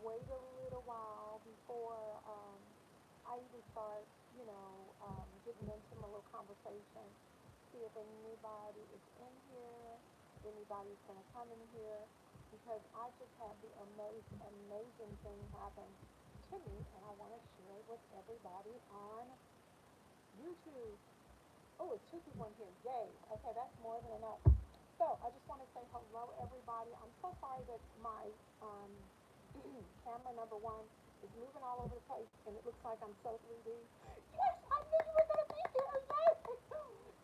wait a little while before I even start, getting into my little conversation. See if anybody is in here, if anybody's going to come in here, because I just had the amazing thing happen to me, and I want to share it with everybody on YouTube. Oh, it's two people in here. Yay. Okay, that's more than enough. So I just want to say hello, everybody. I'm so sorry that my um, camera number one is moving all over the place, and it looks like I'm so 3D. Yes, I knew you were going to be here. Yes.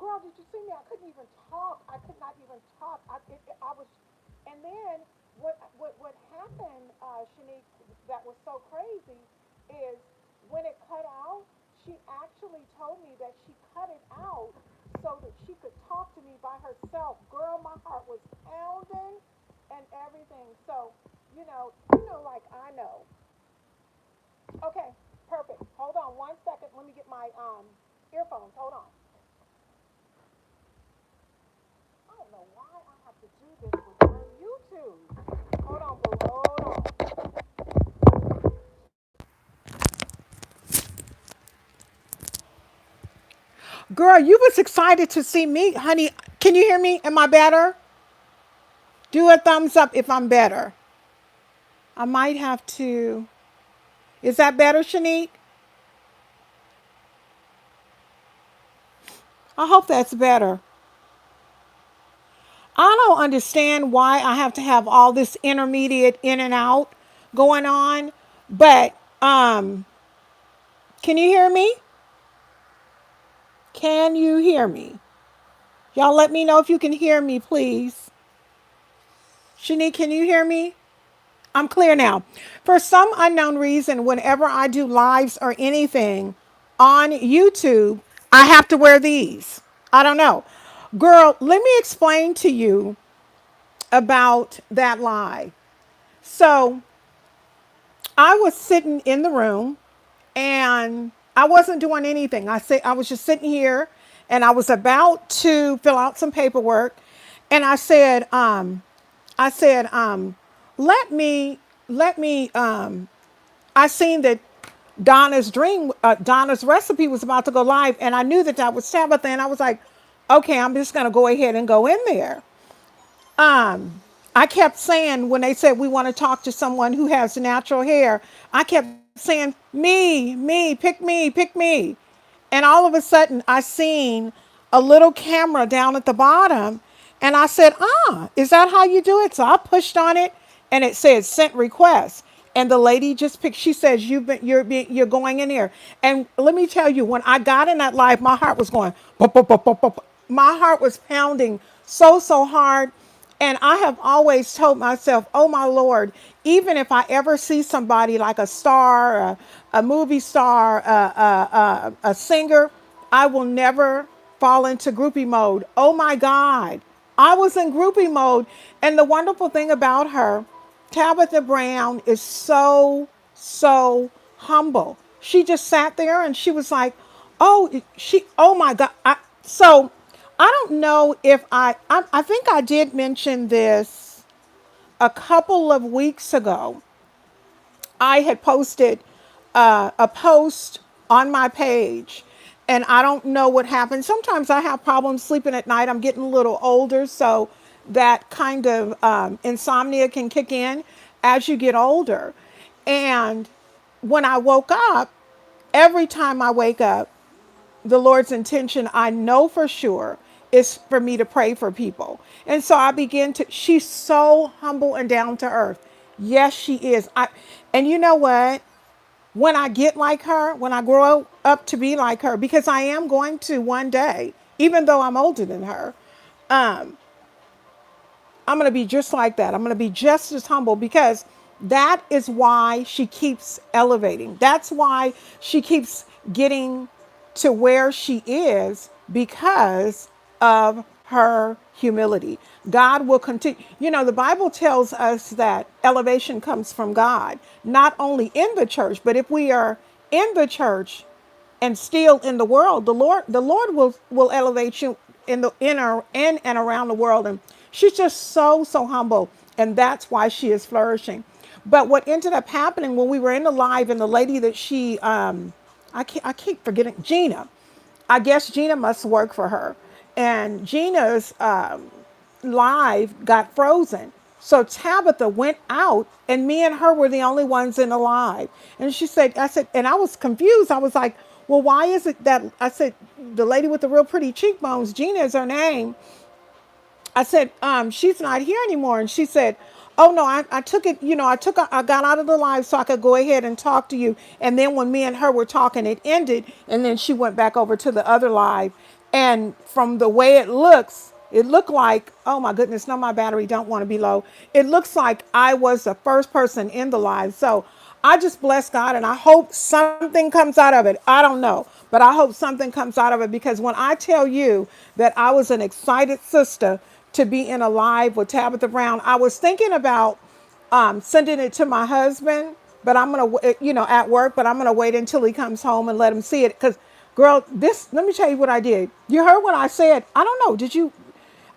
Girl, did you see me? I couldn't even talk. I could not even talk. I was, and then what happened, Shanique, that was so crazy is when it cut out, she actually told me that she cut it out so that she could talk to me by herself. Girl, my heart was pounding and everything. So, like I know. Okay, perfect. Hold on 1 second. Let me get my earphones. Hold on. I don't know why I have to do this with my YouTube. Hold on, boo. Hold on. Girl, you was excited to see me, honey. Can you hear me? Am I better? Do a thumbs up if I'm better. I might have to. Is that better, Shanique? I hope that's better. I don't understand why I have to have all this intermediate in and out going on, but can you hear me? Can you hear me? Y'all let me know if you can hear me, please. Shanique, can you hear me? I'm clear now. For some unknown reason, whenever I do lives or anything on YouTube, I have to wear these. I don't know. Girl, let me explain to you about that live. So I was sitting in the room and I wasn't doing anything. I was just sitting here and I was about to fill out some paperwork and I said, let me, I seen that Donna's recipe was about to go live, and I knew that that was Tabitha, and I was like, okay, I'm just gonna go ahead and go in there. I kept saying when they said we want to talk to someone who has natural hair, I kept saying, pick me, pick me. And all of a sudden, I seen a little camera down at the bottom. And I said, is that how you do it? So I pushed on it and it said sent request. And the lady just picked, she says, you're going in here. And let me tell you, when I got in that live, my heart was going, pop, pop, pop, pop, pop. My heart was pounding so hard. And I have always told myself, oh my Lord, even if I ever see somebody like a star, a movie star, a singer, I will never fall into groupie mode. Oh my God. I was in groupie mode. And the wonderful thing about her, Tabitha Brown is so humble. She just sat there and she was like, oh my God. So I don't know if I think I did mention this a couple of weeks ago. I had posted a post on my page, and I don't know what happened. Sometimes I have problems sleeping at night. I'm getting a little older, so that kind of insomnia can kick in as you get older. And when I woke up, every time I wake up, the Lord's intention, I know for sure, is for me to pray for people. And so I begin to, she's so humble and down to earth. Yes, she is. And you know what? When I get like her, when I grow up to be like her, because I am going to one day, even though I'm older than her, I'm going to be just like that. I'm going to be just as humble because that is why she keeps elevating. That's why she keeps getting to where she is because of her humility. God will continue. You know, the Bible tells us that elevation comes from God, not only in the church, but if we are in the church and still in the world, the Lord will elevate you in the inner in and around the world. And she's just so humble, and that's why she is flourishing. But what ended up happening when we were in the live, and the lady that I keep forgetting, Gina. I guess Gina must work for her. And Gina's live got frozen. So Tabitha went out, and me and her were the only ones in the live. And she said, I said, and I was confused. I was like, well, why is it that, I said, the lady with the real pretty cheekbones, Gina is her name. I said, she's not here anymore. And she said, oh no, I took it, I got out of the live so I could go ahead and talk to you. And then when me and her were talking, it ended. And then she went back over to the other live. And from the way it looked like, oh my goodness, no, my battery don't want to be low. It looks like I was the first person in the live. So I just bless God, and I hope something comes out of it. I don't know, but I hope something comes out of it, because when I tell you that I was an excited sister to be in a live with Tabitha Brown, I was thinking about sending it to my husband, but I'm going to, at work, but I'm going to wait until he comes home and let him see it. Because, girl, let me tell you what I did. You heard what I said. I don't know. Did you?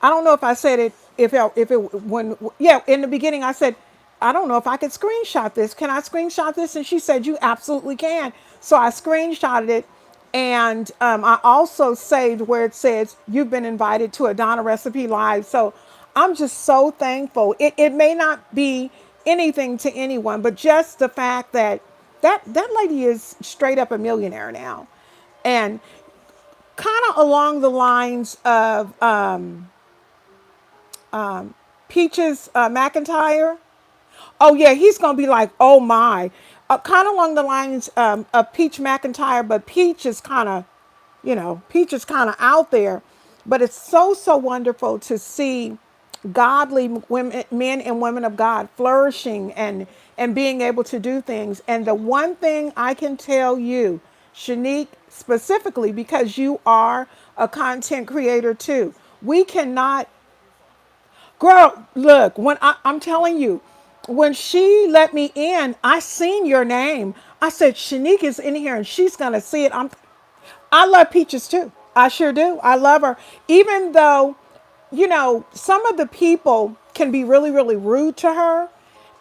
I don't know if I said it, yeah, in the beginning I said, I don't know if I could screenshot this. Can I screenshot this? And she said, you absolutely can. So I screenshotted it. And I also saved where it says, you've been invited to a Donna Recipe Live. So I'm just so thankful. It may not be anything to anyone, but just the fact that that lady is straight up a millionaire now. And kind of along the lines of Peaches McIntyre. Oh yeah, he's gonna be like, oh my, kind of along the lines of Peach McIntyre, but Peach is kind of out there. But it's so wonderful to see godly women, men and women of God flourishing and being able to do things. And the one thing I can tell you, Shanique, specifically because you are a content creator too, we cannot. Girl, look, I'm telling you, when she let me in, I seen your name. I said, Shanique is in here and she's going to see it. I love Peaches too. I sure do. I love her. Even though, some of the people can be really, really rude to her,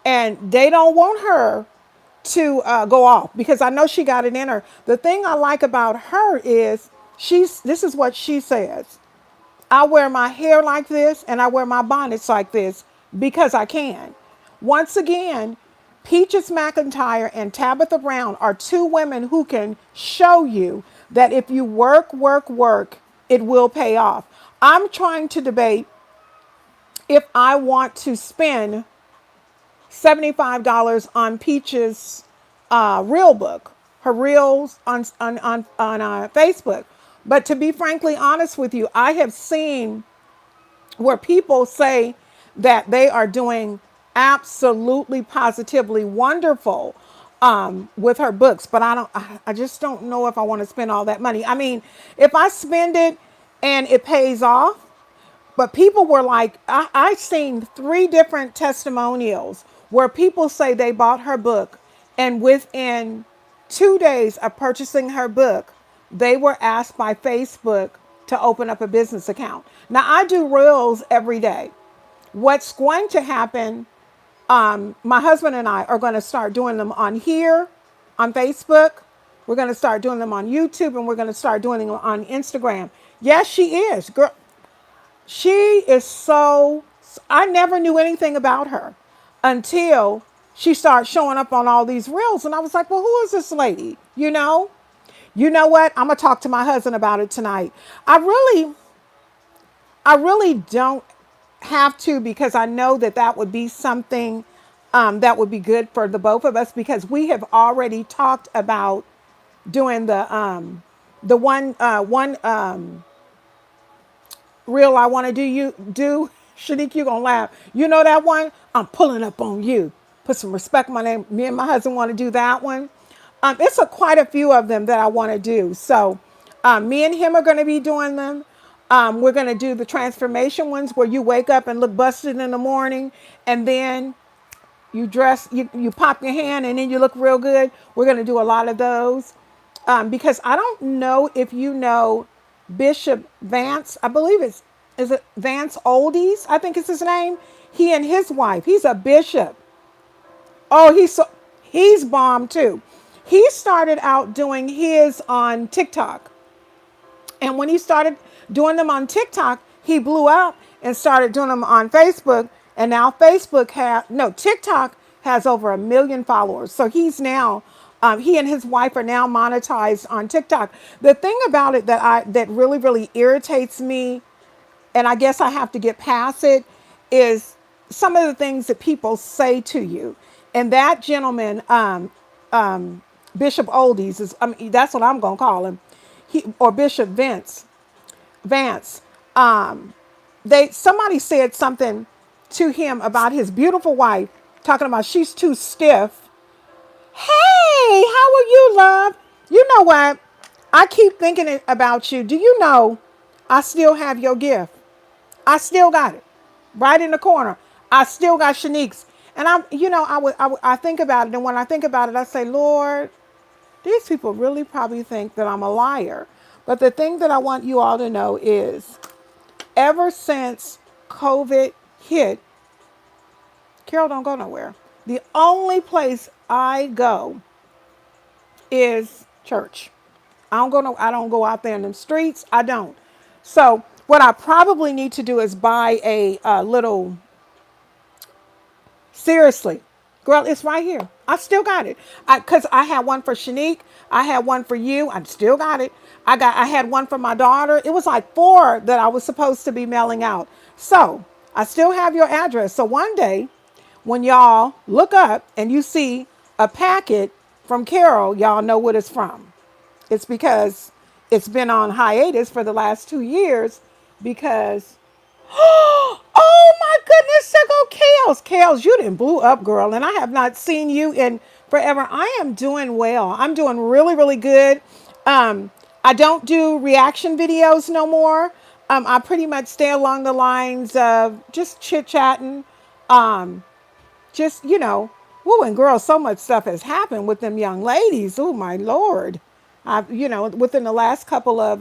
and they don't want her to go off, because I know she got it in her. The thing I like about her is this is what she says. I wear my hair like this and I wear my bonnets like this because I can. Once again, Peaches McIntyre and Tabitha Brown are two women who can show you that if you work, work, work, it will pay off. I'm trying to debate if I want to spend $75 on Peaches' reel book, her reels on Facebook. But to be frankly honest with you, I have seen where people say that they are doing absolutely positively wonderful with her books, but I just don't know if I want to spend all that money. I mean, if I spend it and it pays off, but people were like, I've seen 3 different testimonials where people say they bought her book, and within 2 days of purchasing her book, they were asked by Facebook to open up a business account. Now, I do reels every day. What's going to happen, my husband and I are going to start doing them on here, on Facebook. We're going to start doing them on YouTube, and we're going to start doing them on Instagram. Yes, she is. Girl, she is I never knew anything about her until she started showing up on all these reels. And I was like, well, who is this lady? You know what? I'm going to talk to my husband about it tonight. I really don't have to, because I know that would be something that would be good for the both of us, because we have already talked about doing the one reel I want to do. Shanique, you're going to laugh. You know that one? I'm pulling up on you. Put some respect on my name. Me and my husband want to do that one. It's quite a few of them that I want to do. So me and him are going to be doing them. We're going to do the transformation ones where you wake up and look busted in the morning, and then you dress, you pop your hand, and then you look real good. We're going to do a lot of those because I don't know if you know Bishop Vance. I believe is it Vance Oldies? I think it's his name. He and his wife. He's a bishop. Oh, he's bomb too. He started out doing his on TikTok. And when he started doing them on TikTok, he blew up and started doing them on Facebook. And now TikTok has over 1 million followers. So he and his wife are now monetized on TikTok. The thing about it that really, really irritates me, and I guess I have to get past it, is some of the things that people say to you. And that gentleman, Bishop Oldies, that's what I'm gonna call him, or Bishop Vance. Somebody said something to him about his beautiful wife, talking about she's too stiff. Hey, how are you, love? You know what? I keep thinking about you. Do you know I still have your gift? I still got it right in the corner. I still got Shanique's. And I think about it. And when I think about it, I say, Lord, these people really probably think that I'm a liar. But the thing that I want you all to know is ever since COVID hit, Carol don't go nowhere. The only place I go is church. I don't go out there in the streets. I don't. So what I probably need to do is buy a little. Seriously, girl, it's right here. I still got it. Cause I had one for Shanique. I had one for you. I still got it. I had one for my daughter. It was like 4 that I was supposed to be mailing out. So I still have your address. So one day when y'all look up and you see a packet from Carol, y'all know what it's from. It's because it's been on hiatus for the last 2 years because oh my goodness, there go Kales. Kales, you didn't blew up, girl, and I have not seen you in forever. I am doing well. I'm doing really, really good. I don't do reaction videos no more. I pretty much stay along the lines of just chit chatting. Just, woo, and girl, so much stuff has happened with them young ladies. Oh my Lord. Within the last couple of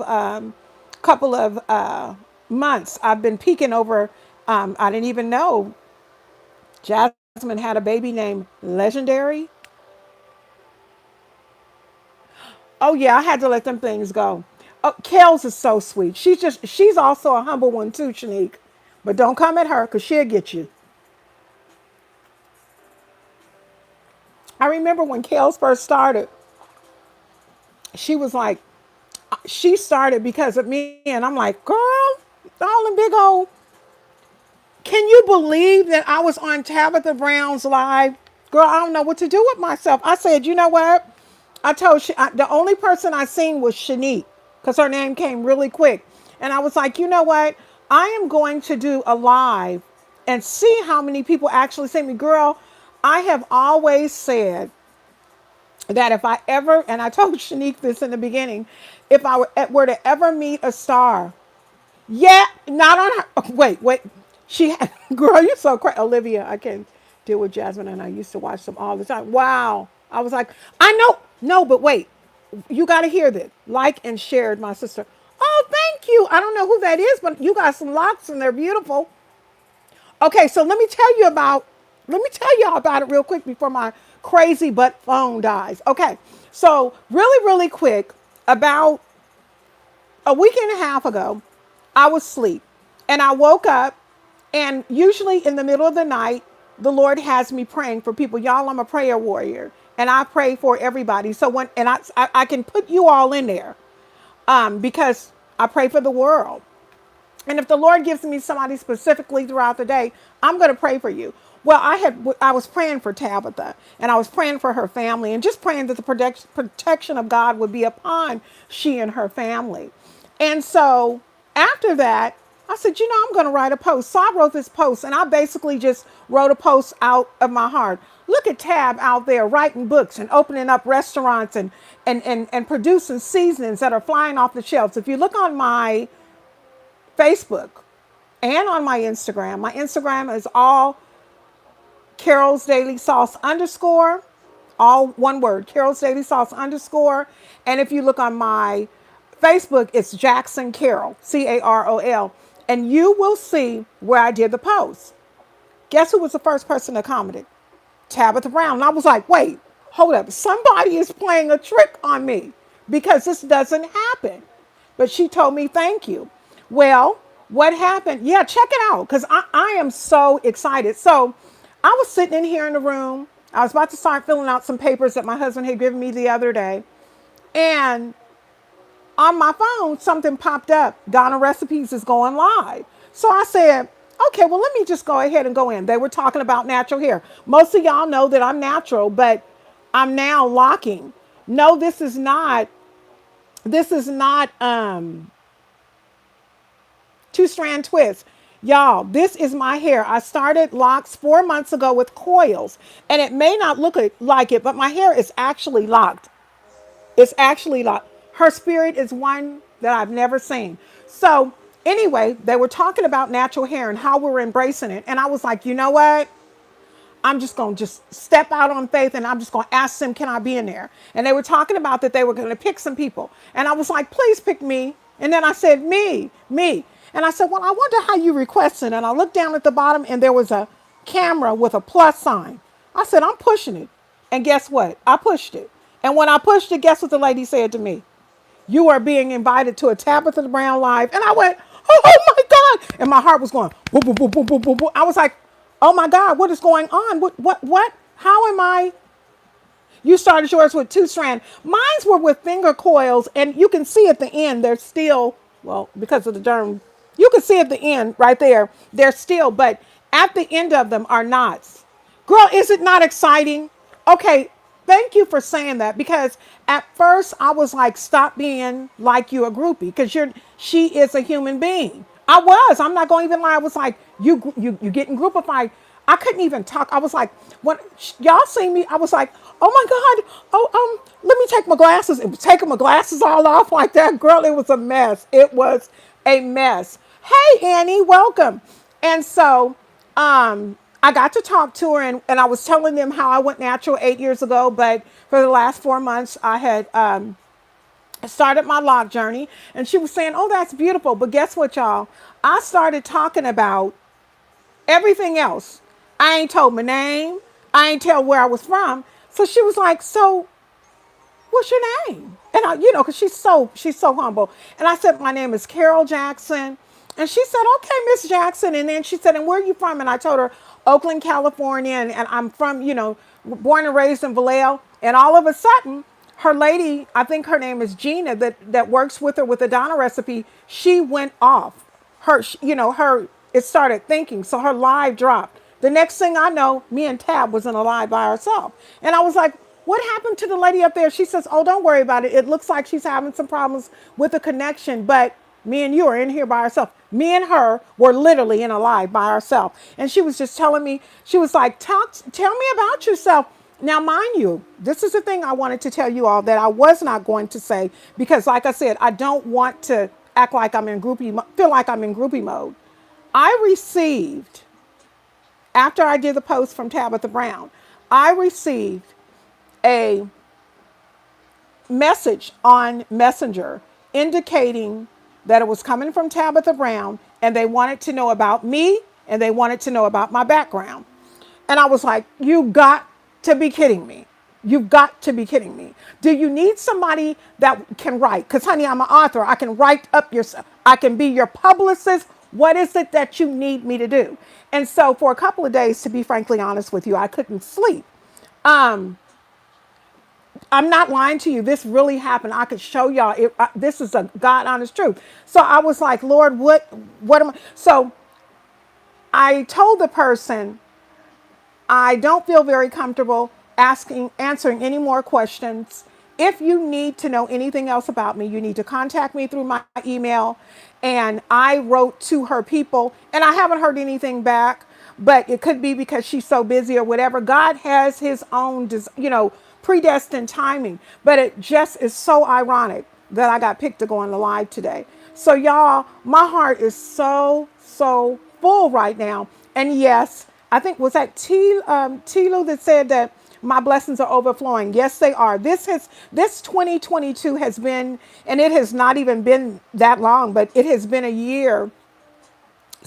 months, I've been peeking over. I didn't even know Jasmine had a baby named Legendary. Oh yeah, I had to let them things go. Oh, Kels is so sweet. She's also a humble one too, Shanique. But don't come at her because she'll get you. I remember when Kels first started, she was like, she started because of me. And I'm like, girl, all in big old. Can you believe that I was on Tabitha Brown's live? Girl, I don't know what to do with myself. I said, you know what? I told the only person I seen was Shanique because her name came really quick. And I was like, you know what? I am going to do a live and see how many people actually see me. Girl, I have always said that if I ever, and I told Shanique this in the beginning, if I were to ever meet a star, yeah, not on her. Oh, wait. She had, girl, you're so crazy. Olivia, I can deal with Jasmine and I used to watch them all the time. Wow. I was like, I know. No, but wait, you got to hear this. Like and shared, my sister. Oh, thank you. I don't know who that is, but you got some locks and they're beautiful. Okay, so let me tell y'all about it real quick before my crazy butt phone dies. Okay, so really, really quick, about a week and a half ago, I was asleep and I woke up, and usually in the middle of the night, the Lord has me praying for people. Y'all, I'm a prayer warrior and I pray for everybody. So I can put you all in there because I pray for the world. And if the Lord gives me somebody specifically throughout the day, I'm going to pray for you. Well, I was praying for Tabitha and I was praying for her family and just praying that the protection of God would be upon she and her family. And so after that, I said, I'm going to write a post. So I wrote this post and I basically just wrote a post out of my heart. Look at Tab out there writing books and opening up restaurants and producing seasonings that are flying off the shelves. If you look on my Facebook and on my Instagram is all Carol's Daily Sauce _, all one word, Carol's Daily Sauce _. And if you look on my Facebook, it's Jackson Carol, Carol. And you will see where I did the post. Guess who was the first person that commented? Tabitha Brown. And I was like, wait, hold up. Somebody is playing a trick on me because this doesn't happen. But she told me, thank you. Well, what happened? Yeah, check it out because I am so excited. So I was sitting in here in the room. I was about to start filling out some papers that my husband had given me the other day. And on my phone, something popped up. Donna Recipes is going live. So I said, okay, well, let me just go ahead and go in. They were talking about natural hair. Most of y'all know that I'm natural, but I'm now locking. No, this is not two-strand twist. Y'all, this is my hair. I started locks 4 months ago with coils, and it may not look like it, but my hair is actually locked. It's actually locked. Her spirit is one that I've never seen. So anyway, they were talking about natural hair and how we're embracing it. And I was like, you know what? I'm just going to just step out on faith and I'm just going to ask them, can I be in there? And they were talking about that they were going to pick some people. And I was like, please pick me. And then I said, me. And I said, well, I wonder how you requested. And I looked down at the bottom and there was a camera with a plus sign. I said, I'm pushing it. And guess what? I pushed it. And when I pushed it, guess what the lady said to me? You are being invited to a Tabitha Brown live. And I went, oh my God. And my heart was going, boop, boop, boop, boop, boop, boop, boop. I was like, oh my God, what is going on? What? How am I? You started yours with two strand. Mine's were with finger coils. And you can see at the end, they're still, well, because of the derm, you can see at the end right there, they're still, but at the end of them are knots. Girl, is it not exciting? Okay, thank you for saying that because at first I was like, stop being like you a groupie because she is a human being. I was. I'm not going to even lie. I was like, you getting groupified. I couldn't even talk. I was like, when y'all see me, I was like, oh my God. Oh, let me take my glasses. It was taking my glasses all off like that. Girl, it was a mess. It was a mess. Hey, Annie, welcome. And so, I got to talk to her and I was telling them how I went natural 8 years ago, but for the last 4 months I had started my lock journey and she was saying, oh, that's beautiful. But guess what, y'all? I started talking about everything else. I ain't told my name. I ain't tell where I was from. So she was like, so what's your name? And I, because she's so humble. And I said, my name is Carol Jackson. And she said, okay, Miss Jackson. And then she said, and where are you from? And I told her, Oakland, California. And I'm from, born and raised in Vallejo. And all of a sudden, her lady, I think her name is Gina, that works with her with the Donna recipe, she went off. It started thinking. So her live dropped. The next thing I know, me and Tab was in a live by herself. And I was like, what happened to the lady up there? She says, oh, don't worry about it. It looks like she's having some problems with the connection, but me and you are in here by ourselves. Me and her were literally in a live by ourselves. And she was just telling me, she was like, tell me about yourself. Now, mind you, this is the thing I wanted to tell you all that I was not going to say, because like I said, I don't want to act like I'm in feel like I'm in groupie mode. I received, after I did the post from Tabitha Brown, I received a message on Messenger indicating that it was coming from Tabitha Brown and they wanted to know about me and they wanted to know about my background. And I was like, you got to be kidding me. You've got to be kidding me. Do you need somebody that can write? Because honey, I'm an author. I can write up I can be your publicist. What is it that you need me to do? And so for a couple of days, to be frankly honest with you, I couldn't sleep. I'm not lying to you. This really happened. I could show y'all. This is a God honest truth. So I was like, Lord, what am I? So I told the person, I don't feel very comfortable answering any more questions. If you need to know anything else about me, you need to contact me through my email. And I wrote to her people and I haven't heard anything back, but it could be because she's so busy or whatever. God has his own, predestined timing, but it just is so ironic that I got picked to go on the live today. So y'all, my heart is so full right now. And yes, I think was that Tilu that said that my blessings are overflowing. Yes, they are. This 2022 has been, and it has not even been that long, but it has been a year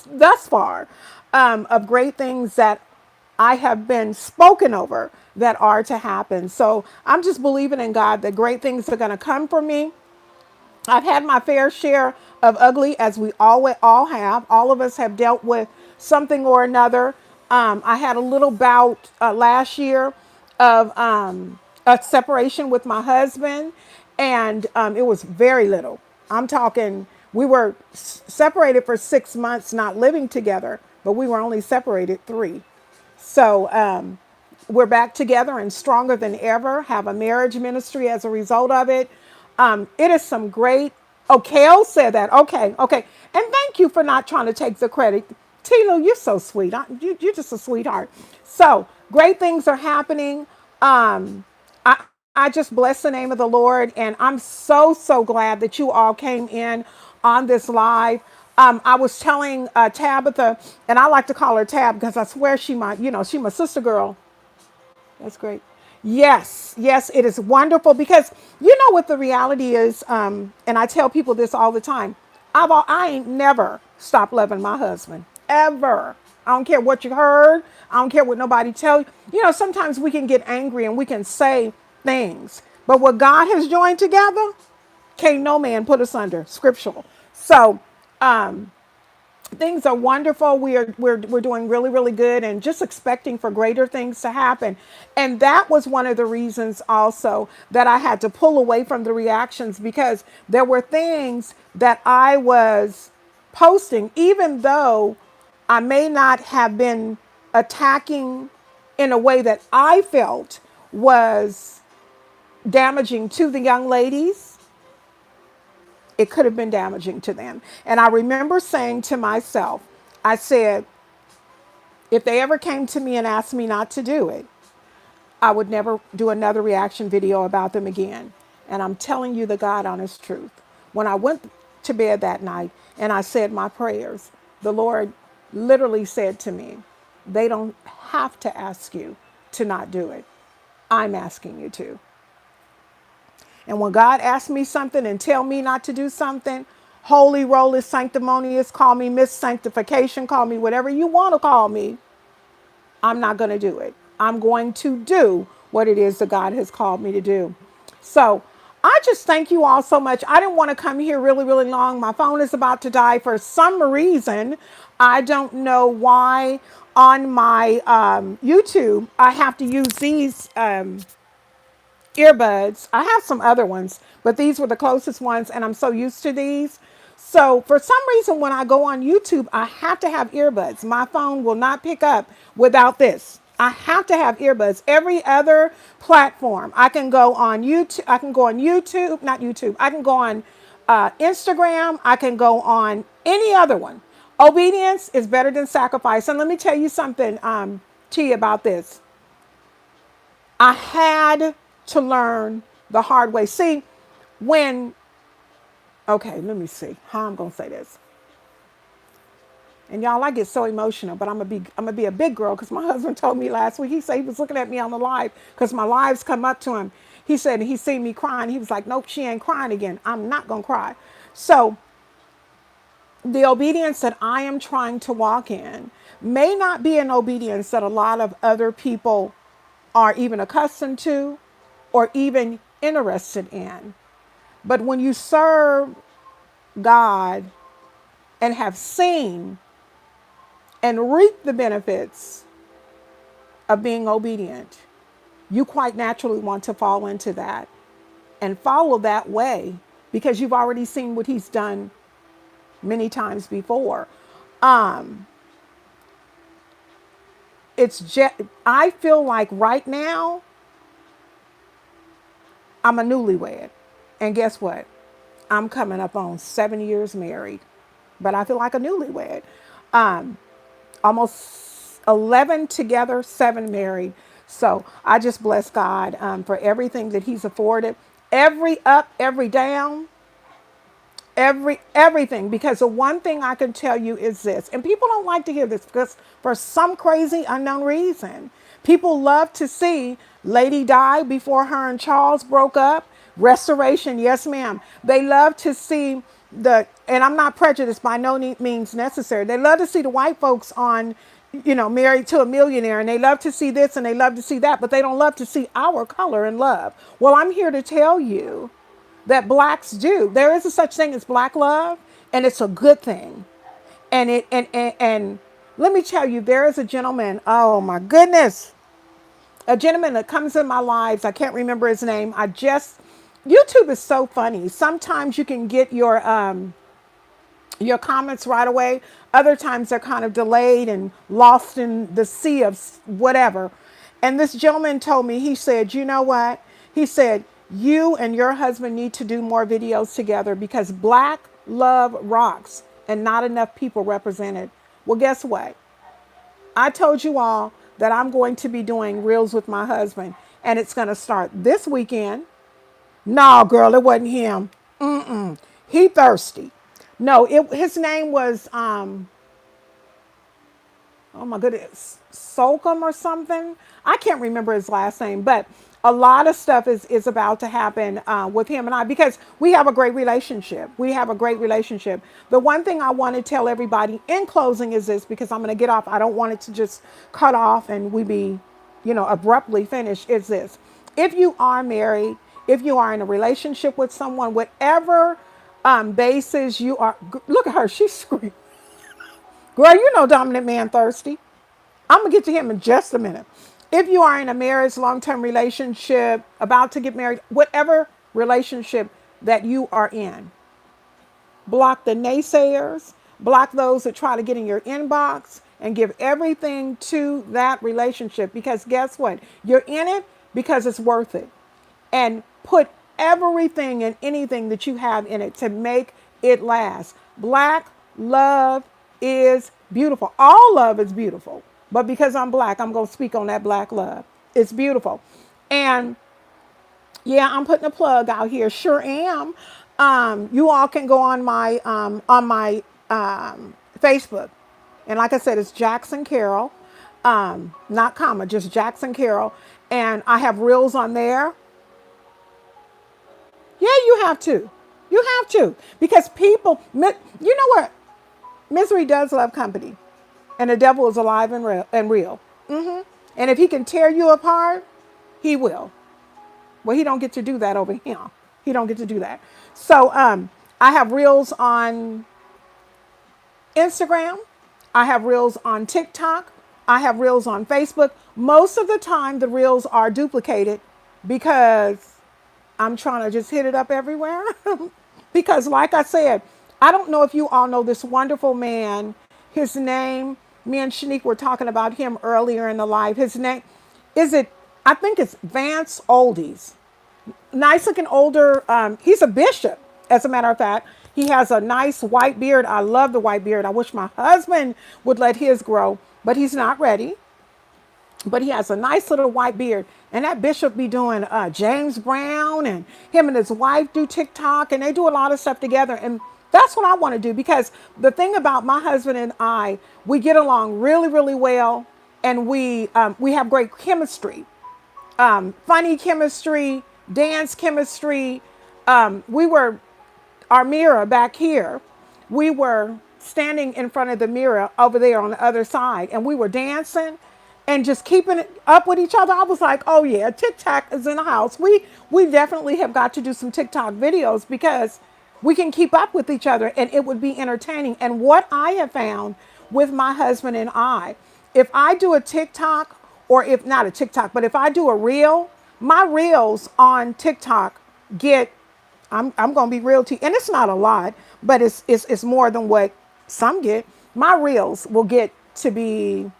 thus far of great things that I have been spoken over that are to happen. So I'm just believing in God that great things are going to come for me. I've had my fair share of ugly, as we always all have. All of us have dealt with something or another. I had a little bout last year of a separation with my husband, and it was very little. I'm talking, we were separated for 6 months, not living together, but we were only separated 3. So we're back together and stronger than ever, have a marriage ministry as a result of it. It is some great, oh, Kale said that. Okay, okay. And thank you for not trying to take the credit. Tilo, you're so sweet. You're just a sweetheart. So great things are happening. I, I just bless the name of the Lord. And I'm so, so glad that you all came in on this live. I was telling Tabitha, and I like to call her Tab because I swear she my sister girl. That's great. Yes, yes, it is wonderful because you know what the reality is, and I tell people this all the time. I ain't never stopped loving my husband ever. I don't care what you heard. I don't care what nobody tell you. You know, sometimes we can get angry and we can say things, but what God has joined together, can't no man put us under. Scriptural. So things are wonderful. We're doing really, really good and just expecting for greater things to happen. And that was one of the reasons also that I had to pull away from the reactions, because there were things that I was posting, even though I may not have been attacking in a way that I felt was damaging to the young ladies. It could have been damaging to them. And I remember saying to myself, I said, if they ever came to me and asked me not to do it, I would never do another reaction video about them again. And I'm telling you the God honest truth. When I went to bed that night and I said my prayers, the Lord literally said to me, they don't have to ask you to not do it. I'm asking you to. And when God asks me something and tell me not to do something, holy, roly, sanctimonious, call me Miss Sanctification, call me whatever you want to call me, I'm not going to do it. I'm going to do what it is that God has called me to do. So I just thank you all so much. I didn't want to come here really, really long. My phone is about to die for some reason. I don't know why on my YouTube I have to use these earbuds. I have some other ones, but these were the closest ones, and I'm so used to these. So for some reason, when I go on YouTube, I have to have earbuds. My phone will not pick up without this. I have to have earbuds. Every other platform, I can go on YouTube. I can go on YouTube, not YouTube. I can go on Instagram. I can go on any other one. Obedience is better than sacrifice. And let me tell you something, T, about this. I had to learn the hard way. See, okay, let me see how I'm going to say this. And y'all, I get so emotional, but I'm gonna be a big girl, because my husband told me last week, he said he was looking at me on the live, because my lives come up to him. He said he seen me crying. He was like, nope, she ain't crying again. I'm not going to cry. So the obedience that I am trying to walk in may not be an obedience that a lot of other people are even accustomed to or even interested in. But when you serve God and have seen and reap the benefits of being obedient, you quite naturally want to fall into that and follow that way, because you've already seen what he's done many times before. It's just, I feel like right now I'm a newlywed. And guess what? I'm coming up on 7 years married, but I feel like a newlywed. Almost 11 together, 7 married. So I just bless God for everything that he's afforded. Every up, every down, everything. Because the one thing I can tell you is this, and people don't like to hear this because for some crazy unknown reason, people love to see Lady die before her and Charles broke up. Restoration, yes ma'am. They love to see and I'm not prejudiced, by no means necessary. They love to see the white folks on married to a millionaire, and they love to see this and they love to see that, but they don't love to see our color and love. Well, I'm here to tell you that blacks do. There is a such thing as black love, and it's a good thing. And let me tell you, there is a gentleman, oh my goodness, a gentleman that comes in my lives. I can't remember his name. YouTube is so funny. Sometimes you can get your comments right away. Other times they're kind of delayed and lost in the sea of whatever. And this gentleman told me, he said, you know what? He said, you and your husband need to do more videos together because black love rocks and not enough people represented. Well, guess what? I told you all that I'm going to be doing reels with my husband, and it's going to start this weekend. No, girl, it wasn't him. He thirsty. No, his name was oh my goodness, Solcombe or something. I can't remember his last name, but a lot of stuff is about to happen with him and I because we have a great relationship. We have a great relationship. The one thing I want to tell everybody in closing is this, because I'm going to get off. I don't want it to just cut off and we be, abruptly finished, is this. If you are married, if you are in a relationship with someone, whatever basis you are, look at her, she's screaming. Girl, dominant man thirsty. I'm going to get to him in just a minute. If you are in a marriage, long-term relationship, about to get married, whatever relationship that you are in, block the naysayers, block those that try to get in your inbox, and give everything to that relationship, because guess what? You're in it because it's worth it. And put everything and anything that you have in it to make it last. Black love is beautiful. All love is beautiful. But because I'm black, I'm going to speak on that black love. It's beautiful. And yeah, I'm putting a plug out here. Sure am. You all can go on my Facebook. And like I said, it's Jackson Carroll, not comma, just Jackson Carroll. And I have reels on there. Yeah, you have to. You have to. Because people, you know what? Misery does love company. And the devil is alive and real. And if he can tear you apart, he will. Well, he don't get to do that over here. He don't get to do that. So I have reels on Instagram. I have reels on TikTok. I have reels on Facebook. Most of the time, the reels are duplicated because I'm trying to just hit it up everywhere. Because like I said, I don't know if you all know this wonderful man. His name, me and Shanique were talking about him earlier in the live. His name, I think it's Vance Oldies. Nice looking older, he's a bishop, as a matter of fact. He has a nice white beard. I love the white beard. I wish my husband would let his grow, but he's not ready. But he has a nice little white beard. And that bishop be doing James Brown, and him and his wife do TikTok, and they do a lot of stuff together. And that's what I want to do, because the thing about my husband and I, we get along really, really well, and we have great chemistry, funny chemistry, dance chemistry. Our mirror back here, we were standing in front of the mirror over there on the other side, and we were dancing and just keeping it up with each other. I was like, oh yeah, TikTok is in the house. We definitely have got to do some TikTok videos because we can keep up with each other and it would be entertaining. And what I have found with my husband and I, if I do a TikTok, or if not a TikTok, but if I do a reel, my reels on TikTok get, I'm going to be real to you, and it's not a lot, but it's more than what some get. My reels will get to be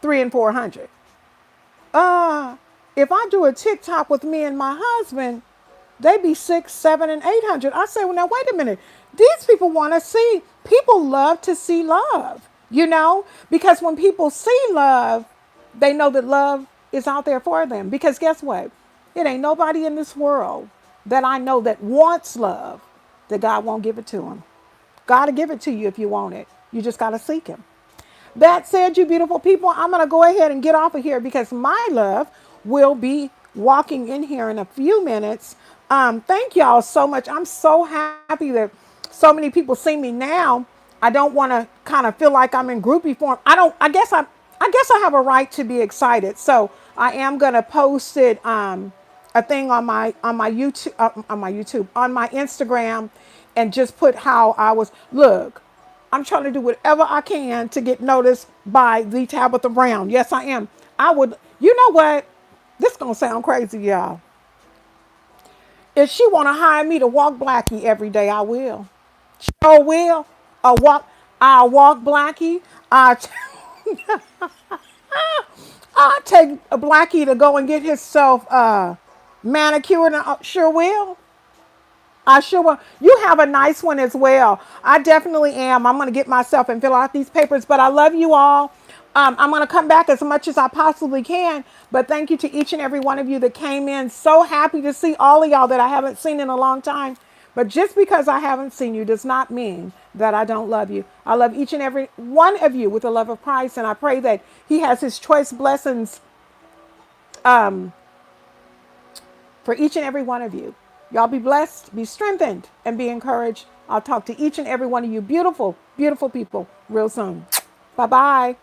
300 and 400. If I do a TikTok with me and my husband, they be 600, 700, and 800. I say, well, now wait a minute. These people want to see. People love to see love, because when people see love, they know that love is out there for them. Because guess what? It ain't nobody in this world that I know that wants love that God won't give it to them. God will give it to you if you want it. You just got to seek him. That said, you beautiful people, I'm going to go ahead and get off of here because my love will be walking in here in a few minutes. Thank y'all so much. I'm so happy that so many people see me now. I don't want to kind of feel like I'm in groupie form. I guess I have a right to be excited. So I am going to post it, a thing on my Instagram, and just put how I was. Look, I'm trying to do whatever I can to get noticed by the Tabitha Brown. Yes, I am. I would, you know what? This gonna sound crazy, y'all. If she wanna hire me to walk Blackie every day, I will. Sure will. I'll walk Blackie. I I'll take a Blackie to go and get himself manicured. And sure will. I sure will. You have a nice one as well. I definitely am. I'm going to get myself and fill out these papers, but I love you all. I'm going to come back as much as I possibly can, but thank you to each and every one of you that came in. So happy to see all of y'all that I haven't seen in a long time. But just because I haven't seen you does not mean that I don't love you. I love each and every one of you with the love of Christ, and I pray that He has His choice blessings for each and every one of you. Y'all be blessed, be strengthened, and be encouraged. I'll talk to each and every one of you beautiful, beautiful people real soon. Bye-bye.